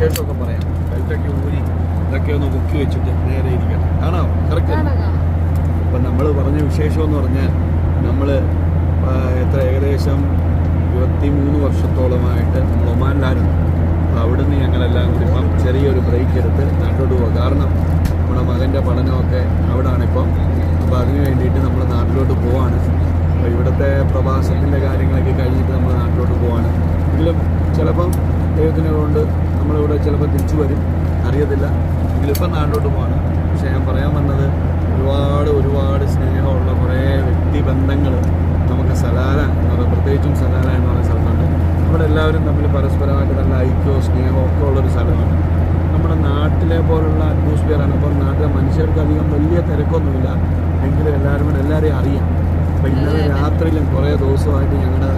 വിശേഷമൊക്കെ പറയാം. ബെൽറ്റൊക്കെ ഊരി ഇതൊക്കെ ഒന്ന് പൊക്കി വെച്ചിട്ട് നേരെ ഇരിക്കട്ടെ. ആണോ? കറക്റ്റ്. അപ്പം നമ്മൾ പറഞ്ഞ വിശേഷം എന്ന് പറഞ്ഞാൽ നമ്മൾ ഏകദേശം 23 വർഷത്തോളമായിട്ട് നമ്മൾ ഒമാനിലായിരുന്നു. അപ്പോൾ അവിടുന്ന് ഞങ്ങളെല്ലാം കൂടി ഇപ്പം ചെറിയൊരു ബ്രേക്ക് എടുത്ത് നാട്ടിലോട്ട് പോകുക. കാരണം നമ്മുടെ മകൻ്റെ പഠനമൊക്കെ അവിടാണിപ്പം. അപ്പോൾ അതിന് വേണ്ടിയിട്ട് നമ്മൾ നാട്ടിലോട്ട് പോവാണ്. അപ്പോൾ ഇവിടുത്തെ പ്രവാസത്തിൻ്റെ കാര്യങ്ങളൊക്കെ കഴിഞ്ഞിട്ട് നമ്മൾ നാട്ടിലോട്ട് പോവാണ്. എങ്കിലും ചിലപ്പം ദൈവത്തിനെ കൊണ്ട് നമ്മളിവിടെ ചിലപ്പോൾ തിരിച്ചു വരും, അറിയത്തില്ല. എങ്കിലും ഇപ്പം നാട്ടിലോട്ട് പോവാണ്. പക്ഷേ ഞാൻ പറയാൻ വന്നത് ഒരുപാട് സ്നേഹമുള്ള കുറേ വ്യക്തിബന്ധങ്ങൾ നമുക്ക് സലാല എന്ന് പറയുന്നത്, പ്രത്യേകിച്ചും സലാല എന്ന് പറയുന്ന സ്ഥലത്തുണ്ട്. അവിടെ എല്ലാവരും തമ്മിൽ പരസ്പരമായിട്ട് നല്ല ഐക്യവും സ്നേഹവും ഒക്കെ ഉള്ളൊരു സ്ഥലമാണ്. നമ്മുടെ നാട്ടിലെ പോലുള്ള അറ്റ്മോസ്ഫിയറാണ്. അപ്പോൾ നാട്ടിലെ മനുഷ്യർക്ക് അധികം വലിയ തിരക്കൊന്നുമില്ല, എങ്കിലും എല്ലാവരെയും അറിയാം. അപ്പോൾ ഇന്നലെ രാത്രിയിലും കുറേ ദിവസമായിട്ട് ഞങ്ങളുടെ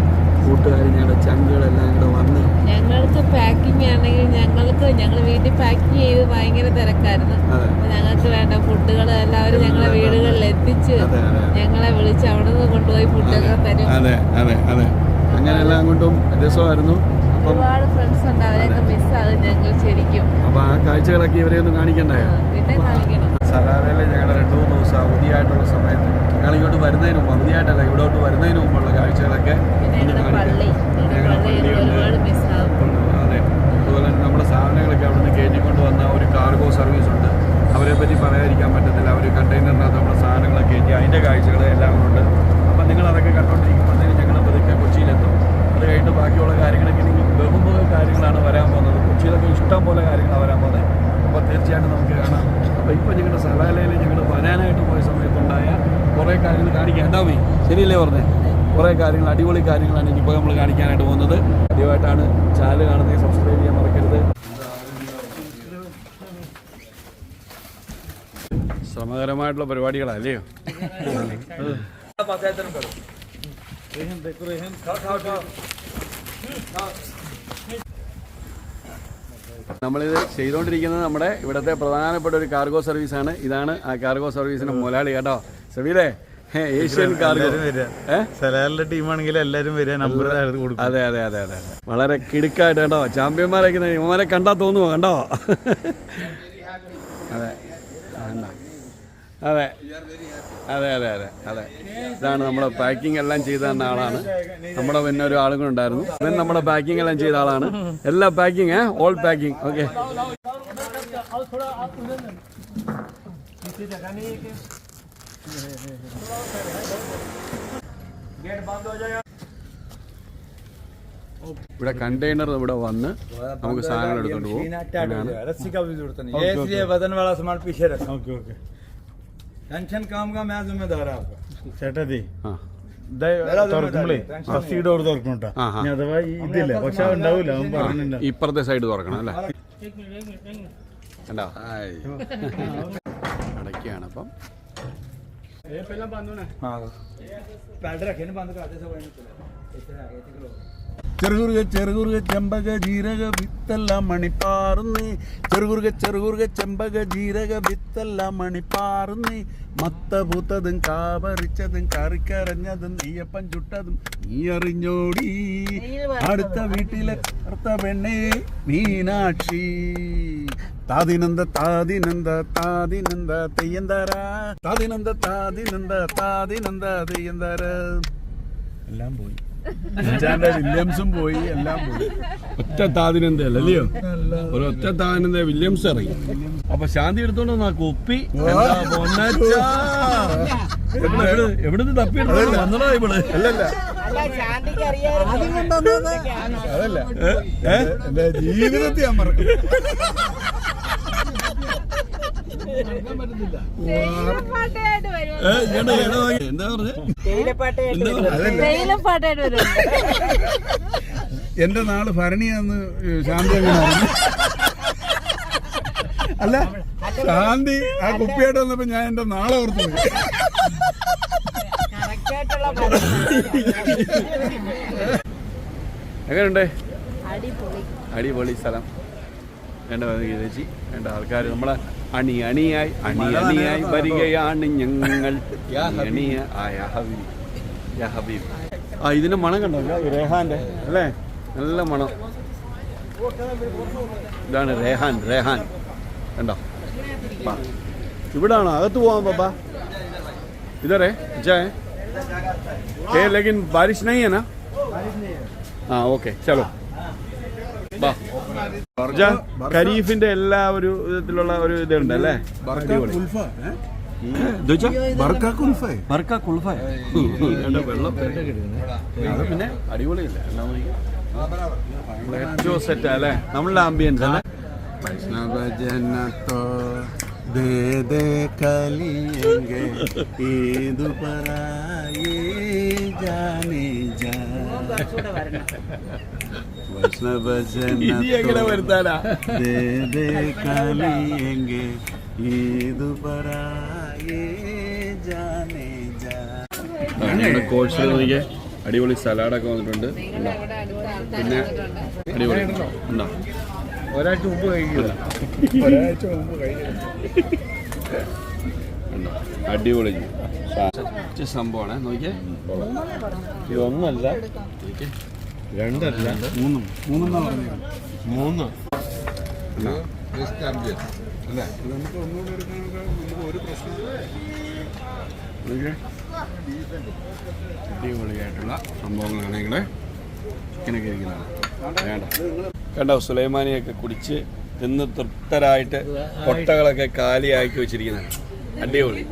കൂട്ടുകാർ, ഞങ്ങളുടെ ചങ്കുകളെല്ലാം ഇവിടെ വന്ന് ഞങ്ങൾക്ക് പാക്കിംഗ് ആണെങ്കിൽ ഞങ്ങൾ വീട്ടിൽ പാക്കിംഗ് ചെയ്ത് ഭയങ്കര തിരക്കായിരുന്നു. ഞങ്ങൾക്ക് വേണ്ട ഫുഡുകൾ എല്ലാവരും ഞങ്ങളെ വീടുകളിൽ എത്തിച്ച് ഞങ്ങളെ വിളിച്ച് അവിടെ നിന്ന് കൊണ്ടുപോയി ഫുഡൊക്കെ തരും. അതെ അതെ അതെ, അങ്ങനെ എല്ലാം കൊണ്ടും രസമായിരുന്നു. ഒരുപാട് ഫ്രണ്ട്സ് ഉണ്ട്, അവരെയൊക്കെ മിസ്സാകും ഞങ്ങൾ ശരിക്കും. അപ്പോൾ ആ കാഴ്ചകളൊക്കെ ഇവരെ ഒന്ന് കാണിക്കണ്ടായോ? പിന്നെ കാണിക്കണം. സലാലയിൽ ഞങ്ങൾ 2-3 ദിവസം അവധിയായിട്ടുള്ള സമയത്ത് ഞങ്ങൾ ഇങ്ങോട്ട് വരുന്നതിന് മുമ്പ്, അവധിയായിട്ടല്ല ഇവിടോട്ട് വരുന്നതിന് മുമ്പുള്ള കാഴ്ചകളൊക്കെ ഒന്ന് കാണിക്കാം. അതെ, അതുപോലെ തന്നെ നമ്മുടെ സാധനങ്ങളൊക്കെ അവിടെ നിന്ന് കയറ്റിക്കൊണ്ട് വന്ന ഒരു കാർഗോ സർവീസ് ഉണ്ട്. അവരെ പറ്റി പറയാതിരിക്കാൻ പറ്റത്തില്ല. അവർ കണ്ടെയ്നറിനകത്ത് നമ്മുടെ സാധനങ്ങളൊക്കെ കയറ്റി, അതിൻ്റെ കാഴ്ചകൾ എല്ലാം ഉണ്ട്. അപ്പം നിങ്ങൾ അതൊക്കെ കണ്ടുകൊണ്ടിരിക്കുമ്പോഴത്തേക്കും ഞങ്ങൾ പതുക്കെ കൊച്ചിയിലെത്തും. അത് കഴിഞ്ഞിട്ട് ബാക്കിയുള്ള കാര്യങ്ങളൊക്കെ ഇനി ബഹുമുഖ കാര്യങ്ങളാണ് വരാൻ പോകുന്നത്. കൊച്ചിയിലൊക്കെ ഇഷ്ടം പോലെ കാര്യങ്ങളാണ് വരാൻ പോകുന്നത്. അപ്പോൾ തീർച്ചയായിട്ടും നമുക്ക് കാണാം. അപ്പോൾ ഇപ്പോൾ ഞങ്ങളുടെ സലാലയിൽ ഞങ്ങൾ വരാനായിട്ട് പോയ സമയത്തുണ്ടായ കുറേ കാര്യങ്ങൾ കാണിക്കാൻ ഉണ്ടാവേ, ശരിയല്ലേ പറഞ്ഞേ? കുറേ കാര്യങ്ങൾ, അടിപൊളി കാര്യങ്ങളാണ് ഇനിയിപ്പോൾ നമ്മൾ കാണിക്കാനായിട്ട് പോകുന്നത്. ആദ്യമായിട്ടാണ് ചാനൽ കാണുന്നത്, സബ്സ്ക്രൈബ് ചെയ്യാൻ മറക്കരുത്. ശ്രമകരമായിട്ടുള്ള പരിപാടികളല്ലയോ? നമ്മളിത് ചെയ്തുകൊണ്ടിരിക്കുന്നത് നമ്മുടെ ഇവിടുത്തെ പ്രധാനപ്പെട്ട ഒരു കാർഗോ സർവീസാണ്. ഇതാണ് ആ കാർഗോ സർവീസിന്റെ മുതലാളി കേട്ടോ, സബീലേ. ഏഷ്യൻ കാർഗോ സലാലിന്റെ ടീമാണെങ്കിൽ എല്ലാവരും വരിക, നമ്പർ കൊടുക്കും. അതെ അതെ അതെ അതെ, വളരെ കിടുക്കായിട്ട് കേട്ടോ. ചാമ്പ്യന്മാരൊക്കെ ഇവന്മാരെ കണ്ടാ തോന്നുമോ? കണ്ടോ? അതെ അതെ അതെ അതെ അതെ അതെ, ഇതാണ് നമ്മുടെ പാക്കിംഗ് എല്ലാം ചെയ്ത തന്ന ആളാണ്. നമ്മുടെ പിന്നെ ഒരു ആളും കൂടെ ഉണ്ടായിരുന്നു. ഇവൻ നമ്മുടെ പാക്കിംഗ് എല്ലാം ചെയ്ത ആളാണ്. എല്ലാ പാക്കിംഗ്, ഓൾ പാക്കിംഗ്. ഓക്കെ, ഇവിടെ കണ്ടെയ്നർ ഇവിടെ വന്ന് നമുക്ക് സാധനങ്ങൾ എടുത്തോണ്ട് പോകും. टेंशन काम का मैं जिम्मेदार है आपका ചേട്ടാ. തുറക്കുമ്പോഴേ ഫസ്റ്റ് ഈ ഡോർ തുറക്കണോട്ടാ. അഥവാ ഇതില്ല, പക്ഷെ ഉണ്ടാവില്ല, അവൻ പറഞ്ഞില്ല. ഇപ്പുറത്തെ സൈഡ് തുറക്കണം അല്ലേ? കണ്ടോ, അടയ്ക്കാണ്. അപ്പം ചെറുകുറുക ചെമ്പക ജീരക വിത്തെല്ലാം മണിപ്പാറുന്നേ, ചെറുകുറുക ചെമ്പക ജീരക വിത്തെല്ലാം മണിപ്പാറുന്നേ, മത്ത പൂത്തതും കാവറിച്ചതും കറിക്കരഞ്ഞതും നെയ്യപ്പം ചുട്ടതും നീ അറിഞ്ഞോടി, അടുത്ത വീട്ടിലെ അടുത്ത പെണ്ണേ മീനാക്ഷി, താതിനന്ദ താതിനന്ദ താതിനന്ദ തെയ്യന്തര, താതിനന്ദ താതിനന്ദ താതിനന്ദ തെയ്യന്തര. എല്ലാം പോയി, വില്യംസും പോയി, എല്ലാം പോയി. ഒറ്റ താതിനന്ദ അല്ലയോ? ഒരു ഒറ്റ താതിനന്ദ വില്യംസ് ഇറങ്ങി. അപ്പൊ ശാന്തി എടുത്തോണ്ട് വന്നാ കുപ്പി എവിടുന്ന് തപ്പിയെടുത്തോണ്ട് വന്നടാ ഇവള്? അതല്ല എന്റെ ജീവിതത്തിൽ ഞാൻ മറക്കും. എന്താ പറഞ്ഞ? എന്റെ നാള് ഭരണിയാന്ന് ശാന്തി അങ്ങനെ അറിഞ്ഞു. അല്ല, ശാന്തി ആ കുപ്പിയായിട്ട് വന്നപ്പോ ഞാൻ എന്റെ നാളെ ഓർത്തു പോയി. എങ്ങനെയുണ്ട്? അടിപൊളി സ്ഥലം. വേണ്ട ചേച്ചി, വേണ്ട ആൾക്കാർ നമ്മളെ അണിയായി വരികയാണ് ഞങ്ങൾ. ഇതിന്റെ മണം കണ്ടോ? റേഹാന്റെ അല്ലേ? നല്ല മണം. ഇതാണ് റേഹാൻ. റേഹാൻ കണ്ടോ? ഇവിടാണോ അകത്ത് പോവാൻ പാപ്പാ? ഇതറേ है लेकिन बारिश नहीं है ना? हाँ ओके चलो ഖരീഫിന്റെ എല്ലാ ഒരു വിധത്തിലുള്ള ഒരു ഇതുണ്ട് അല്ലേ? വെള്ളം അത് പിന്നെ അടിപൊളിയില്ല. ഏറ്റവും സെറ്റ് അല്ലേ നമ്മളുടെ ആംബിയൻസ് അല്ലേ? വൈഷ്ണവ ജനത്തോ ദേ ദേ കലിയെങ്കെ ഏതു പറായേ ജാനേ ജാ വൈഷ്ണവ ജനത്തോ ദേ ദേ കലിയെങ്കെ ഏതു പറായേ ജാനേ ജാ. ഞങ്ങളുടെ കോഴ്സിൽ നോക്കിയേ അടിപൊളി സലാഡൊക്കെ വന്നിട്ടുണ്ട്. പിന്നെ അടിപൊളി ഉണ്ടോ? ഒരാഴ്ച മുമ്പ് കഴിക്കില്ല. അടിപൊളി സംഭവമാണ്. നോക്കിയേ ഇതൊന്നല്ല, രണ്ടല്ല, മൂന്നെന്നാ പറഞ്ഞു. മൂന്ന് അല്ലേ? നമുക്ക് ഒന്നുകൂടെ എടുക്കാനൊക്കെ നമുക്ക് ഒരു പ്രശ്നം. അടിപൊളിയായിട്ടുള്ള സംഭവങ്ങളാണ് നിങ്ങളുടെ ചിക്കനൊക്കെ ഇരിക്കുന്നതാണ്. വേണ്ട കണ്ടോ? സുലൈമാനിയൊക്കെ കുടിച്ച് തിന്ന് തൃപ്തരായിട്ട് കൊട്ടകളൊക്കെ കാലിയാക്കി വെച്ചിരിക്കുന്നതാണ്. അടിപൊളി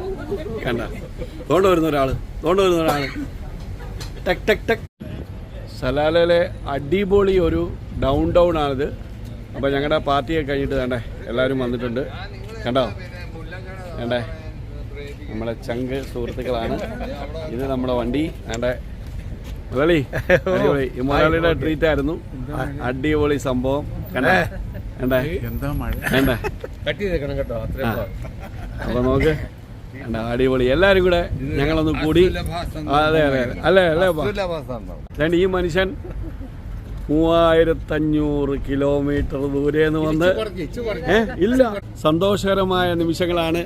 കണ്ട. തോണ്ട് വരുന്ന ഒരാൾ ടെക് ടെക് ടെക്. സലാലയിലെ അടിപൊളി ഒരു ഡൗൺ ആണിത്. അപ്പോൾ ഞങ്ങളുടെ പാർട്ടിയൊക്കെ കഴിഞ്ഞിട്ട് വേണ്ടേ എല്ലാവരും വന്നിട്ടുണ്ട്. കണ്ടോ? വേണ്ടേ നമ്മളെ ചങ്ക് സുഹൃത്തുക്കളാണ്. ഇത് നമ്മുടെ വണ്ടി. വേണ്ടേ മുതലാളി അടിപൊളി. ഈ മുതലാളിയുടെ ട്രീറ്റ് ആയിരുന്നു. അടിപൊളി സംഭവം കണ്ടേ. വേണ്ടേ എന്താ മഴ വേണ്ടേ? അപ്പൊ നോക്ക് കണ്ട അടിപൊളി. എല്ലാരും കൂടെ ഞങ്ങളൊന്ന് കൂടി. അതെ അതെ അല്ലേ അല്ലേ. ഈ മനുഷ്യൻ 3500 കിലോമീറ്റർ ദൂരെ നിന്ന് വന്ന് ഇല്ല. സന്തോഷകരമായ നിമിഷങ്ങളാണ്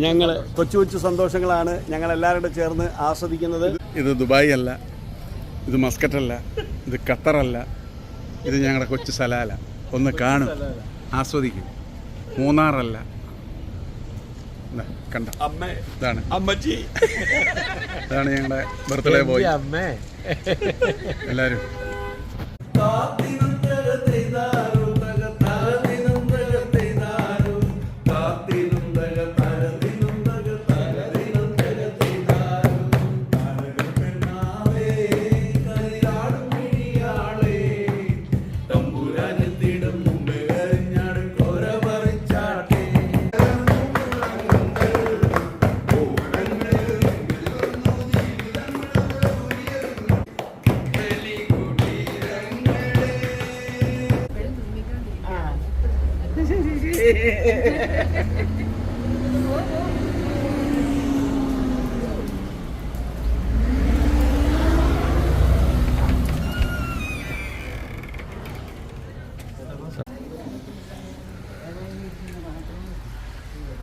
ഞങ്ങൾ, കൊച്ചു കൊച്ചു സന്തോഷങ്ങളാണ് ഞങ്ങൾ എല്ലാവരും കൂടെ ചേർന്ന് ആസ്വദിക്കുന്നത്. ഇത് ദുബായ് അല്ല, ഇത് മസ്കറ്റ് അല്ല, ഇത് ഖത്തറല്ല, ഇത് ഞങ്ങളുടെ കൊച്ചു സലാല. ഒന്ന് കാണും, ആസ്വദിക്കും. മൂന്നാറല്ല, കണ്ട ഇതാണ് അമ്മച്ചി, ഇതാണ് ഞങ്ങളുടെ ബർത്ത്ഡേ ബോയ്. എല്ലാവരും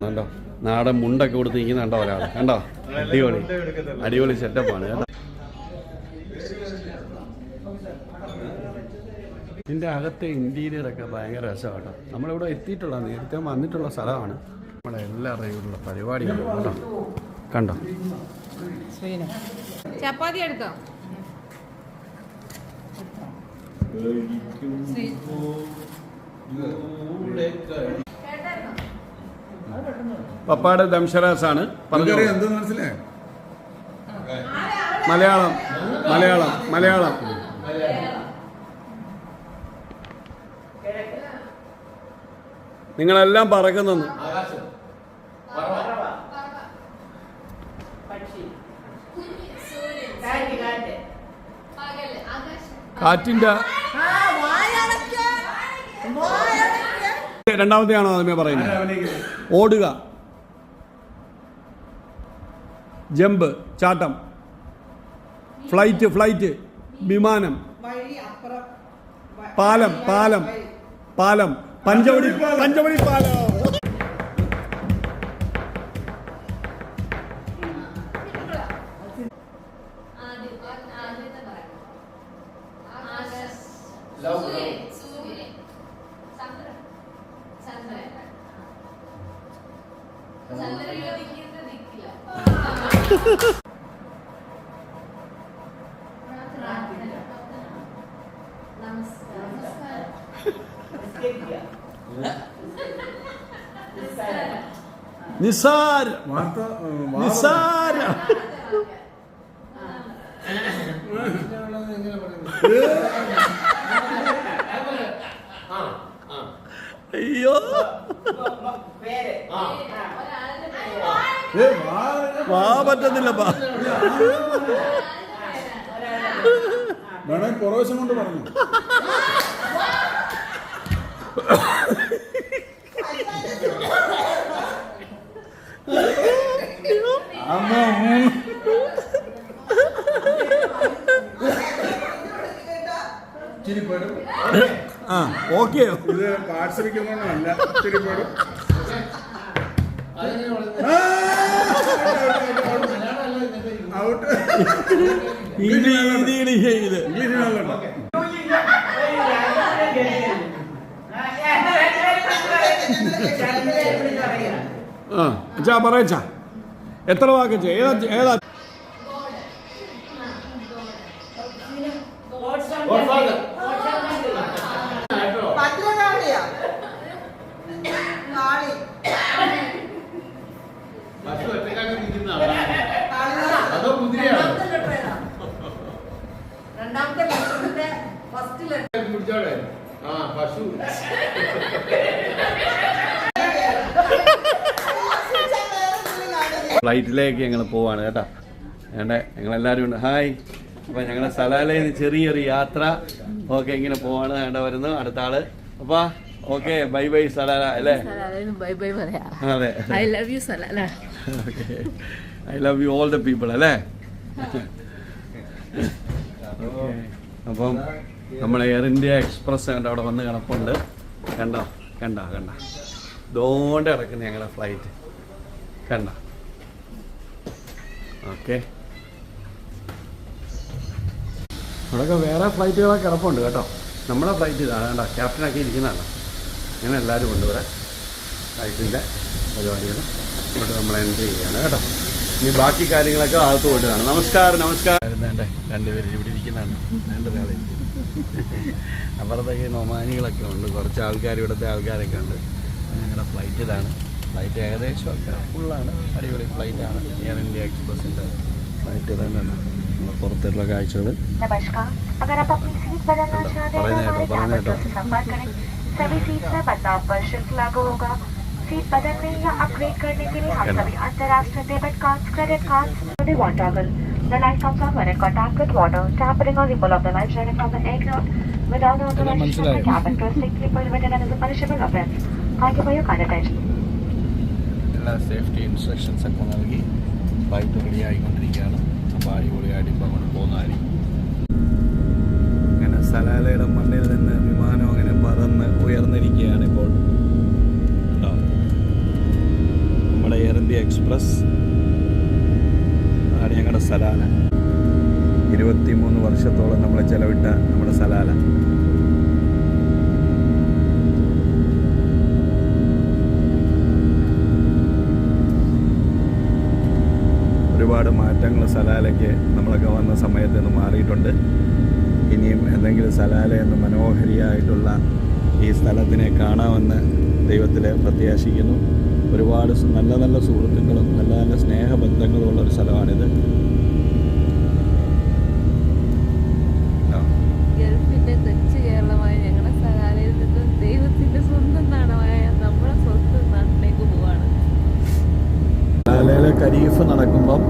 കണ്ടോ നാടൻ മുണ്ടൊക്കെ കൊടുത്ത് നിൽക്കുന്നുണ്ടോ ഒരാൾ? കണ്ടോ? അടിപൊളി അടിപൊളി സെറ്റപ്പാണ് കേട്ടോ. ഇതിൻ്റെ അകത്തെ ഇൻറ്റീരിയറൊക്കെ ഭയങ്കര രസമാണ്. നമ്മളിവിടെ എത്തിയിട്ടുള്ള നേരത്തെ വന്നിട്ടുള്ള സ്ഥലമാണ്. നമ്മുടെ എല്ലാവരുടെയുള്ള പരിപാടികളും കേട്ടോ. കണ്ടോ? ചപ്പാത്തി എടുത്തോ? പപ്പാടെ ദംഷറാസാണ് പറഞ്ഞത്. മലയാളം മലയാളം മലയാളം നിങ്ങളെല്ലാം പറക്കുന്നു. കാറ്റിന്റെ രണ്ടാമത്തെയാണോ ആദ്യമേ പറയുന്നത്? ഓടുക, ജമ്പ്, ചാട്ടം, ഫ്ലൈറ്റ്, വിമാനം, പാലം, പഞ്ചവടി പാലം. നിസാര നിസാര അയ്യോ വാ പറ്റുന്നില്ല വേണേ കുറവശം കൊണ്ട് പറഞ്ഞു. ചിരിപ്പെടും. ഓക്കെ ഇത് പാർശ്വിക്കുന്നല്ല ചിരിപ്പെടും. ഔട്ട്. ഇംഗ്ലീഷ് അച്ഛാ പറയാ എത്ര വാക്കച്ച ഏതാ ഫ്ലൈറ്റിലേക്ക് ഞങ്ങൾ പോവാണ് കേട്ടോ. ഞങ്ങളെല്ലാവരും ഉണ്ട്. ഹായ്. അപ്പം ഞങ്ങൾ സലാലയിൽ നിന്ന് ചെറിയൊരു യാത്ര ഓക്കെ ഇങ്ങനെ പോവാണ്. വരുന്നു അടുത്ത ആള്. അപ്പാ ഓക്കെ ബൈ ബൈ സലാല അല്ലേ? ബൈ ബൈ പറയാ. അതെ. I love you Salalah. Okay I love you all the people അല്ലേ? അപ്പം നമ്മുടെ എയർ ഇന്ത്യ എക്സ്പ്രസ് കണ്ടോ അവിടെ വന്ന് കിടപ്പുണ്ട്. കണ്ടോ കണ്ടോ കണ്ടോ ഇതുകൊണ്ട് കിടക്കുന്ന ഞങ്ങളുടെ ഫ്ലൈറ്റ് കണ്ടോ. ഓക്കെ ഇവിടെയൊക്കെ വേറെ ഫ്ലൈറ്റുകളൊക്കെ കിടപ്പുണ്ട് കേട്ടോ. നമ്മുടെ ഫ്ലൈറ്റ് ഇതാണ് കേട്ടോ. ക്യാപ്റ്റനൊക്കെ ഇരിക്കുന്നതാണ്. അങ്ങനെ എല്ലാവരും ഉണ്ട് ഇവിടെ. ഫ്ലൈറ്റിൻ്റെ പരിപാടികൾ ഇവിടെ നമ്മൾ എൻജോയ് ചെയ്യാണ് കേട്ടോ. ഇനി ബാക്കി കാര്യങ്ങളൊക്കെ അകത്ത് പോയിട്ട് കാണാം. നമസ്കാരം നമസ്കാരം. രണ്ടുപേരും ഇവിടെ ഇരിക്കുന്നതാണ്. രണ്ടുപേരെ അപ്പുറത്തേക്ക് നൊമാനികളൊക്കെ ഉണ്ട്. കുറച്ച് ആൾക്കാർ ഇവിടുത്തെ ആൾക്കാരൊക്കെ ഉണ്ട്. ഞങ്ങളുടെ ഫ്ലൈറ്റ് ഇതാണ്. ഫ്ലൈറ്റ് ഏകദേശം ഒക്കെ ഫുള്ളാണ്. അടിപൊളി ഫ്ലൈറ്റാണ്. എയർ ഇന്ത്യ എക്സ്പ്രസിൻ്റെ ഫ്ലൈറ്റ് ഇതാണ്. നമ്മൾ പുറത്തുള്ള കാഴ്ചകൾ പറയുന്ന കേട്ടോ. सभी सीट में बदलाव पर शुल्क लागू होगा। सीट बदलने या अपग्रेड करने के लिए हम सभी अंतर्राष्ट्रीय debit card, credit card, water toggle. The light comes on when in contact with water. Tampering or removal of the light shining from the aircraft without authorization of the cabin crew is strictly prohibited and is a punishable offense. Thank you for your kind attention. എല്ലാ safety instructions ഒക്കെ നൽകി flight ready ആയിക്കൊണ്ടിരിക്കുകയാണ്. അപ്പോൾ അടിപൊളിയായിട്ട് ഇപ്പോൾ അങ്ങോട്ട് പോകുന്നതായിരിക്കും. അങ്ങനെ സലാലയുടെ മണ്ണിൽ നിന്ന് വിമാനം അങ്ങനെ പറന്ന് ഉയർന്നിരിക്കുകയാണ് ഇപ്പോൾ. നമ്മുടെ എയർ ഇന്ത്യ എക്സ്പ്രസ് ആണ് ഞങ്ങളുടെ സലാല. 23 വർഷത്തോളം നമ്മൾ ചെലവിട്ട നമ്മുടെ സലാല. ഒരുപാട് മാറ്റങ്ങൾ സലാലയ്ക്ക് നമ്മളൊക്കെ വന്ന സമയത്ത് നിന്ന് മാറിയിട്ടുണ്ട്. ഇനിയും എന്തെങ്കിലും സലാല എന്ന മനോഹരിയായിട്ടുള്ള ഈ സ്ഥലത്തിനെ കാണാമെന്ന് ദൈവത്തിൽ പ്രത്യാശിക്കുന്നു. ഒരുപാട് നല്ല നല്ല സുഹൃത്തുക്കളും നല്ല നല്ല സ്നേഹബന്ധങ്ങളും ഉള്ളൊരു സ്ഥലമാണിത്. ഗൾഫിന്റെ കൊച്ചു കേരളമായ ഞങ്ങളുടെ സലാലയിൽ നിന്ന് ദൈവത്തിന്റെ സ്വന്തം നാടായ നമ്മുടെ സ്വന്തം നാട്ടിലേക്ക് പോവാണ്. സലാലയിലെ ഖരീഫ് നടക്കുമ്പം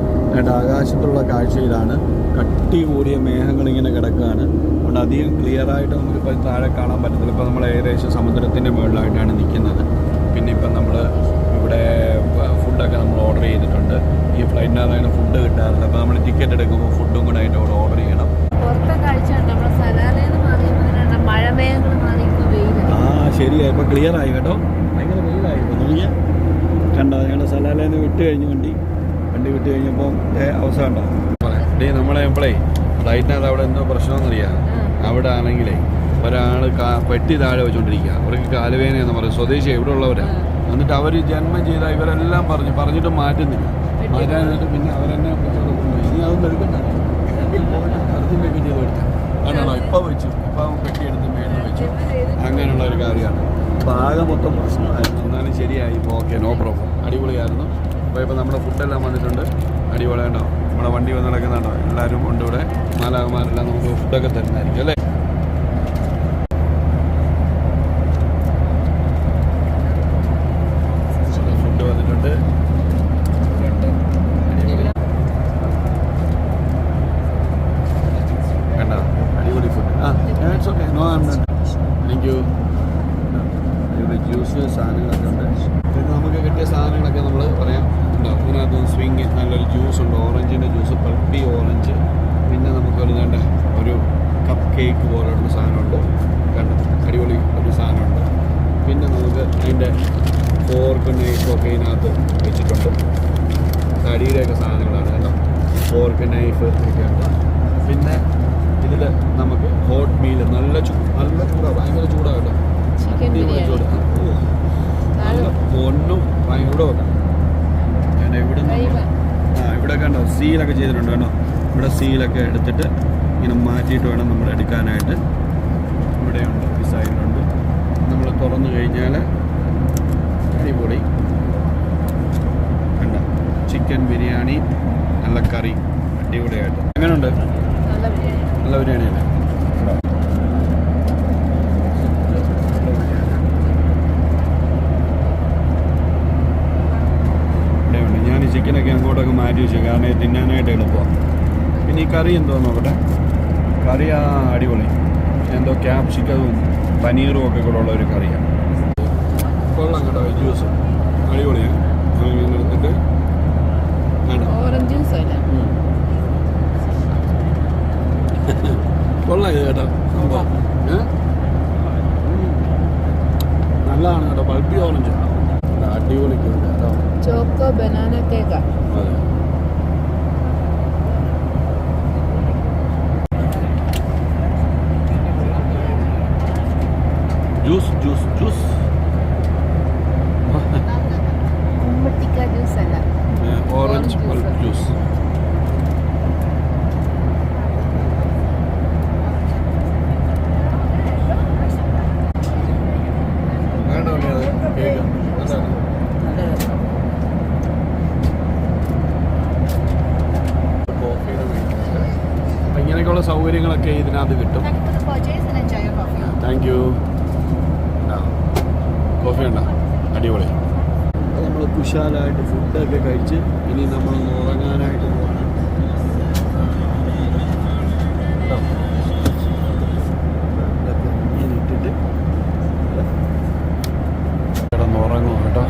ആകാശത്തുള്ള കാഴ്ച ഇതാണ്. കട്ടി കൂടിയ മേഘങ്ങളിങ്ങനെ കിടക്കുകയാണ്. അതുകൊണ്ട് അധികം ക്ലിയറായിട്ട് നമുക്കിപ്പോൾ താഴെ കാണാൻ പറ്റത്തില്ല. ഇപ്പോൾ നമ്മൾ ഏകദേശം സമുദ്രത്തിൻ്റെ മുകളിലായിട്ടാണ് നിൽക്കുന്നത്. പിന്നെ ഇപ്പം നമ്മൾ ഇവിടെ ഫുഡൊക്കെ നമ്മൾ ഓർഡർ ചെയ്തിട്ടുണ്ട്. ഈ ഫ്ലൈറ്റിനകത്ത് ഫുഡ് കിട്ടാറില്ല. അപ്പോൾ നമ്മൾ ടിക്കറ്റ് എടുക്കുമ്പോൾ ഫുഡും കൂടെ അതിൻ്റെ കൂടെ ഓർഡർ ചെയ്യണം. പുറത്തെ കാഴ്ച ഉണ്ട്. നമ്മുടെ സലാലയിൽ നിന്ന് മാറിയപ്പോൾ മഴമേഘങ്ങൾ മാറി ഇപ്പോൾ വെയിൽ. ശരിയായി ഇപ്പോൾ ക്ലിയറായി കേട്ടോ. ഭയങ്കര വെയിലായി ഇപ്പോൾ നോക്കിയാൽ കണ്ടോ. ഞങ്ങളുടെ സലാലയിൽ നിന്ന് വിട്ട് കഴിഞ്ഞു വണ്ടി വിട്ട് കഴിഞ്ഞപ്പോൾ അവസ്ഥ കണ്ടോ. നമ്മളെ എപ്പോഴേ ഫ്ലൈറ്റിനകത്ത് അവിടെ എന്തോ പ്രശ്നമെന്നറിയാം. അവിടെ ആണെങ്കിലേ ഒരാൾ പെട്ടി താഴെ വെച്ചുകൊണ്ടിരിക്കുക. അവർക്ക് കാലുവേദനയെന്ന് പറയും. സ്വദേശി എവിടെ ഉള്ളവരാണ്. എന്നിട്ട് അവർ ജന്മം ചെയ്ത ഇവരെല്ലാം പറഞ്ഞിട്ട് മാറ്റുന്നില്ല. മാറ്റാനായിട്ട് പിന്നെ അവരെന്നെ കൊണ്ടുപോയി. ഇനി അതൊന്നും എടുക്കണ്ട, അടുത്തിൻ്റെയൊക്കെ ചെയ്ത് കൊടുത്താൽ അങ്ങനെയാണോ ഇപ്പം വെച്ചു, ഇപ്പം പെട്ടിയെടുത്ത് മേളിൽ വെച്ചു, അങ്ങനെയുള്ള ഒരു കാര്യമാണ്. അപ്പോൾ ആകെ മൊത്തം പ്രശ്നമായിരുന്നു, എന്നാലും ശരിയായി. ഇപ്പോൾ ഓക്കെ, നോ പ്രോബ്ലം, അടിപൊളിയായിരുന്നു. അപ്പോൾ ഇപ്പോൾ നമ്മുടെ ഫുഡെല്ലാം വന്നിട്ടുണ്ട്, അടിപൊളിയുണ്ടോ, നമ്മുടെ വണ്ടി വന്ന് നടക്കുന്നുണ്ടോ, എല്ലാവരും ഉണ്ട് ഇവിടെ, മാലാകമാരെല്ലാം നമുക്ക് ഫുഡൊക്കെ തരുന്നതായിരിക്കും അല്ലേ. ഫുഡ് വന്നിട്ടുണ്ട്, കണ്ടോ അടിപൊളി food. It's okay, no thank you. ഇവിടെ ജ്യൂസ് സാധനങ്ങളൊക്കെ ഉണ്ട്. പിന്നെ നമുക്ക് കിട്ടിയ സാധനങ്ങളൊക്കെ നമ്മൾ പറയാം ഉണ്ടാവും. ഇതിനകത്ത് സ്വിങ് നല്ലൊരു ജ്യൂസ് ഉണ്ട്, ഓറഞ്ചിൻ്റെ ജ്യൂസ്, പൾപ്പി ഓറഞ്ച്. പിന്നെ നമുക്കൊരു വേണ്ട ഒരു കപ്പ് കേക്ക് പോലെയുള്ള സാധനമുണ്ട്, കണ്ടോ അടിപൊളി ഒരു സാധനമുണ്ട്. പിന്നെ നമുക്ക് അതിൻ്റെ ഫോർക്ക് നൈഫൊക്കെ ഇതിനകത്ത് വെച്ചിട്ടുണ്ട്, തടിയുടെയൊക്കെ സാധനങ്ങളാണ് കേട്ടോ. ഫോർക്ക് നൈഫ് ഒക്കെ ഉണ്ട്. പിന്നെ ഇതിൽ നമുക്ക് ഹോട്ട് മീൽ, നല്ല ചൂടാണ്, ഭയങ്കര ചൂടാണ് കേട്ടോ. ചൂട് നല്ല പൊന്നും ഭയങ്കര വെക്കാം. ഞാൻ ഇവിടെ ഇവിടെ കണ്ടോ സീലൊക്കെ ചെയ്തിട്ടുണ്ട് കേട്ടോ. ഇവിടെ സീലൊക്കെ എടുത്തിട്ട് ഇങ്ങനെ മാറ്റിയിട്ട് വേണം നമ്മൾ എടുക്കാനായിട്ട്. ഇവിടെയുണ്ട്, ഈ സൈഡിലുണ്ട്. നമ്മൾ തുറന്നു കഴിഞ്ഞാൽ അടിപൊളി കണ്ടോ ചിക്കൻ ബിരിയാണി, നല്ല കറി, അടിപൊളിയായിട്ട്. എങ്ങനെയുണ്ട്? നല്ല ബിരിയാണിയല്ലേ? ഞാൻ ഈ ചിക്കനൊക്കെ അങ്ങോട്ടൊക്കെ മാറ്റി വെച്ചു, കാരണം ഇത് തിന്നാനായിട്ട് എളുപ്പമാണ്. പിന്നെ ഈ കറി എന്തോ നോക്കട്ടെ, കറി അടിപൊളി, എന്തോ ക്യാപ്സിക്കവും പനീറും ഒക്കെ കൂടെ ഉള്ള ഒരു കറിയാണ്. കൊള്ളാം കേട്ടോ, ജ്യൂസ് അടിപൊളിയാണ്. എടുത്തിട്ട് ഓറഞ്ച് ജ്യൂസ് കൊള്ളാം ഇത് കേട്ടോ, നല്ലതാണ് കേട്ടോ. പൾപ്പി ഓറഞ്ച് അടിപൊളി കേട്ടോ. ചോക്കോ ബനാന കേക്കാ. അതെ, ജ്യൂസ് ജ്യൂസ് ജ്യൂസ് കുമ്മട്ടിക്ക ജ്യൂസ് അല്ല, ഓറഞ്ച് പൾപ്പ് ജ്യൂസ്. ഇങ്ങനെയൊക്കെയുള്ള സൗകര്യങ്ങളൊക്കെ ഇതിനകത്ത് കിട്ടും. Thank you. കോഫി ഉണ്ടോ? അടിപൊളി. നമ്മൾ കുശാലായിട്ട് ഫുഡൊക്കെ കഴിച്ച് ഇനി നമ്മളൊന്ന് ഉറങ്ങാനായിട്ട് പോവാണ്. ഇങ്ങനെ ഇട്ടിട്ട് കിടന്ന് ഉറങ്ങുക കേട്ടോ.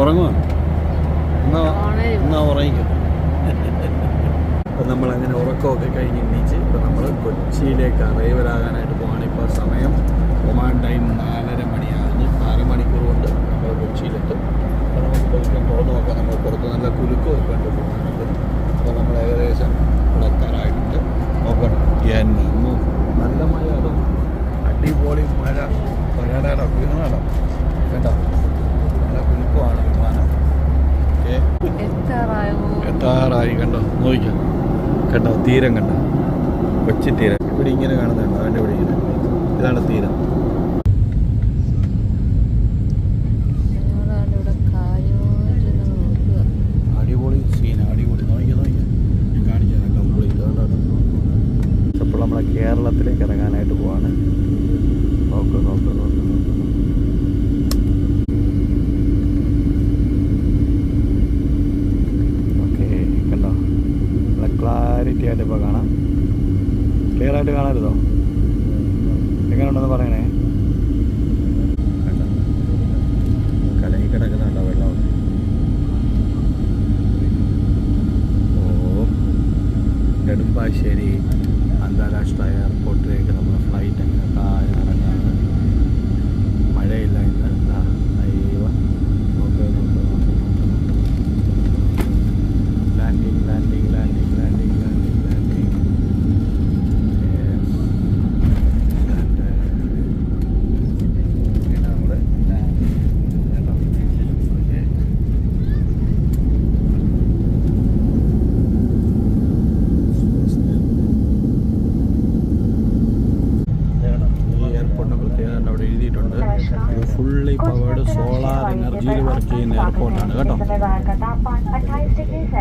ഉറങ്ങുക എന്നാ ഉറങ്ങിക്കും. അപ്പം നമ്മളങ്ങനെ ഉറക്കമൊക്കെ കഴിഞ്ഞ് എണീച്ച് ഇപ്പം നമ്മൾ കൊച്ചിയിലേക്ക് അറൈവലാകാനായിട്ട് പോവാണ്. ഇപ്പോൾ സമയം ഒമാൻ ടൈം 4:30 മണിയാകുന്നു. 4 മണിക്കൂർ കൊണ്ട് നമ്മൾ കൊച്ചിയിലെത്തും. അപ്പോൾ നമുക്ക് പൊതുവെ തുറന്നു നോക്കാം. നമ്മൾ പുറത്ത് നല്ല കുലുക്കമൊക്കെ ഉണ്ട് പോകുന്നുണ്ട്. അപ്പോൾ നമ്മൾ ഏകദേശം ഇവിടെ എത്താറായിട്ടുണ്ട്. നോക്കണം, എന്നു നല്ല മഴ, അതോ അടിപൊളി മഴ, വരാനാടോ വീണാടോ കേട്ടോ. നല്ല കുലുക്കമാണ് വിമാനം. എത്താറായി കണ്ടോ, നോക്കിക്കാം കേട്ടോ. തീരം കണ്ടോ, കൊച്ചി തീരം. ഇവിടെ ഇങ്ങനെ കാണുന്നുണ്ടോ, അതിൻ്റെ ഇവിടെ ഇങ്ങനെ, ഇതാണ് തീരം. അടിപൊളി സീന, അടിപൊളി. നോക്കിയാൽ ഞാൻ കാണിച്ചു തരാം കംപ്ലീറ്റ്. അപ്പോൾ നമ്മളെ കേരളത്തിലേക്ക് ഇറങ്ങാനായിട്ട് പോവാണ്. നോക്ക് നോക്ക് നോക്ക് നോക്ക്. ഓക്കെ കണ്ടോ, നല്ല ക്ലാരിറ്റി ആയിട്ട് ഇപ്പോൾ കാണാം. ക്ലിയർ ആയിട്ട് കാണരുതോ? എങ്ങനെയുണ്ടെന്ന് പറയണേ. കണ്ടോ, കലങ്ങി കിടക്കുന്നുണ്ടോ വെള്ളം? ഓ, നെടുമ്പാശ്ശേരി അന്താരാഷ്ട്ര എയർപോർട്ടിലേക്ക് നമ്മുടെ ഫ്ലൈറ്റ് അങ്ങനെ താഴെ ഇറങ്ങാണ്. മഴയില്ല ഇന്ന്. അയ്യോ, നോക്ക് നോക്ക് നോക്ക്. Landing landing landing landing landing landing. നമ്മൾ കേട്ടോ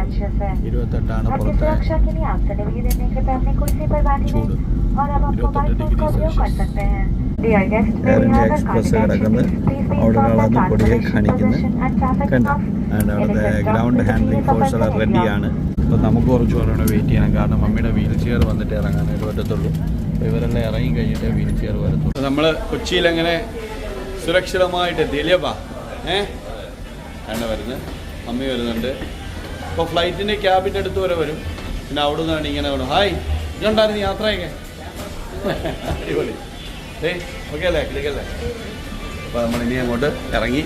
अच्छे से। 28 आपकी പുറത്തെ सुरक्षा के लिए आपसे निवेदन है कि अपनी कुर्सी पर बैठे ചൂട് रहें और अब आप 28 मोबाइल फोन का डिग्री उपयोग कर सेल्ഷ്യസ്. सकते हैं। Dear guests, air may we India have your express kind കിടക്കുന്നത് attention, please be അവിടെ informed that ഒരാളാണ് പൊടിയെ transportation, കാണിക്കുന്നത്. possession and traffic കണ്ട of അവിടുത്തെ illicit ground drugs handling is a force offensive റെഡിയാണ്. അപ്പോൾ നമുക്ക് കുറച്ച് പറയണ വെയിറ്റ് ചെയ്യണം, കാരണം മമ്മിയുടെ വീൽ ചെയർ വന്നിട്ട് ഇറങ്ങാനായിട്ട് പറ്റത്തുള്ളൂ. അപ്പോൾ ഇവരെല്ലാം ഇറങ്ങി കഴിഞ്ഞിട്ടേ വീൽ ചെയർ വരത്തുള്ളൂ. നമ്മൾ കൊച്ചിയിൽ എങ്ങനെ സുരക്ഷിതമായിട്ട് എത്തിയില്ലേ ബാ എണ്ണ വരുന്നത്, മമ്മി വരുന്നുണ്ട്. അപ്പോൾ ഫ്ലൈറ്റിൻ്റെ ക്യാബിൻ്റെ അടുത്ത് വരെ വരും. പിന്നെ അവിടെ നിന്നാണ് ഇങ്ങനെ വേണം. ഹായ്, ഇതുണ്ടായിരുന്നു യാത്രയൊക്കെ അടിപൊളി. ഓക്കെ അല്ലേ, ക്ലിക്കല്ലേ? അപ്പോൾ നമ്മളിനി അങ്ങോട്ട് ഇറങ്ങി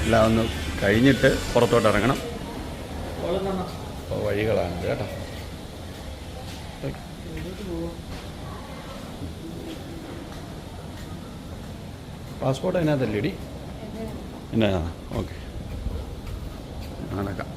എല്ലാം ഒന്ന് കഴിഞ്ഞിട്ട് പുറത്തോട്ട് ഇറങ്ങണം. അപ്പോൾ വഴികളാണിത് കേട്ടോ. പാസ്പോർട്ട് അതിനകത്തല്ലേ ഇടി? എന്നാ ഓക്കെ നടക്കാം.